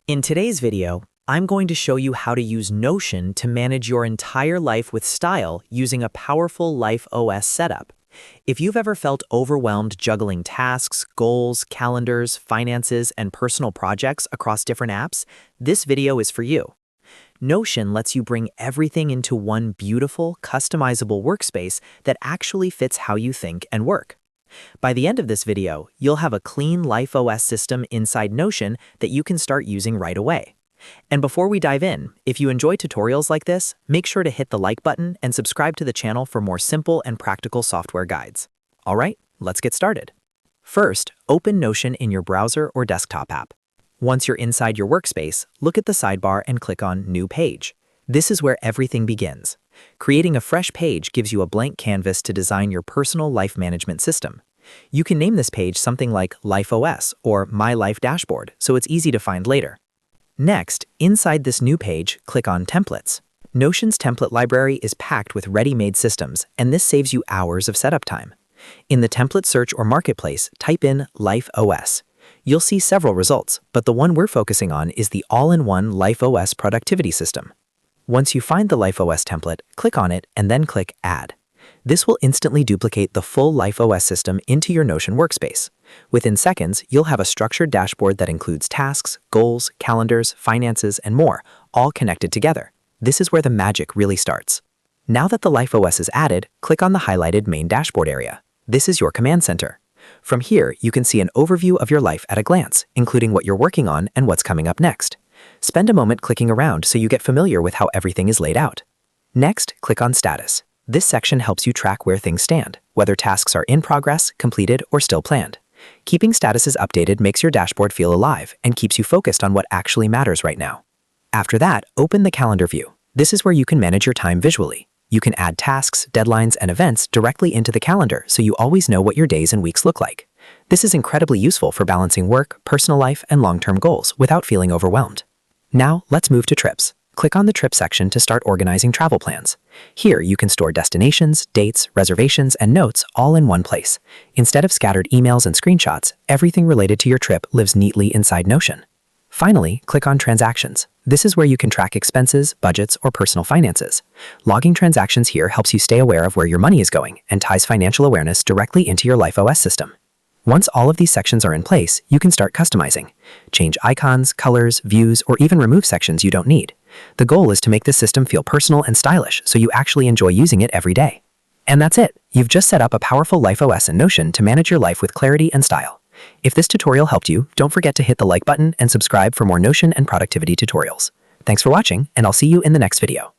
In today's video, I'm going to show you how to use Notion to manage your entire life with style using a powerful Life OS setup. If you've ever felt overwhelmed juggling tasks, goals, calendars, finances, and personal projects across different apps, this video is for you. Notion lets you bring everything into one beautiful, customizable workspace that actually fits how you think and work. By the end of this video, you'll have a clean Life OS system inside Notion that you can start using right away. And before we dive in, if you enjoy tutorials like this, make sure to hit the like button and subscribe to the channel for more simple and practical software guides. All right, let's get started. First, open Notion in your browser or desktop app. Once you're inside your workspace, look at the sidebar and click on New Page. This is where everything begins. Creating a fresh page gives you a blank canvas to design your personal life management system. You can name this page something like Life OS or My Life Dashboard, so it's easy to find later. Next, inside this new page, click on Templates. Notion's template library is packed with ready-made systems, and this saves you hours of setup time. In the template search or marketplace, type in Life OS. You'll see several results, but the one we're focusing on is the all-in-one Life OS productivity system. Once you find the Life OS template, click on it and then click Add. This will instantly duplicate the full Life OS system into your Notion workspace. Within seconds, you'll have a structured dashboard that includes tasks, goals, calendars, finances, and more, all connected together. This is where the magic really starts. Now that the Life OS is added, click on the highlighted main dashboard area. This is your command center. From here, you can see an overview of your life at a glance, including what you're working on and what's coming up next. Spend a moment clicking around so you get familiar with how everything is laid out. Next, click on Status. This section helps you track where things stand, whether tasks are in progress, completed, or still planned. Keeping statuses updated makes your dashboard feel alive and keeps you focused on what actually matters right now. After that, open the calendar view. This is where you can manage your time visually. You can add tasks, deadlines, and events directly into the calendar so you always know what your days and weeks look like. This is incredibly useful for balancing work, personal life, and long-term goals without feeling overwhelmed. Now, let's move to trips. Click on the trip section to start organizing travel plans. Here, you can store destinations, dates, reservations, and notes all in one place. Instead of scattered emails and screenshots, everything related to your trip lives neatly inside Notion. Finally, click on Transactions. This is where you can track expenses, budgets, or personal finances. Logging transactions here helps you stay aware of where your money is going and ties financial awareness directly into your Life OS system. Once all of these sections are in place, you can start customizing. Change icons, colors, views, or even remove sections you don't need. The goal is to make the system feel personal and stylish so you actually enjoy using it every day. And that's it. You've just set up a powerful Life OS in Notion to manage your life with clarity and style. If this tutorial helped you, don't forget to hit the like button and subscribe for more Notion and productivity tutorials. Thanks for watching, and I'll see you in the next video.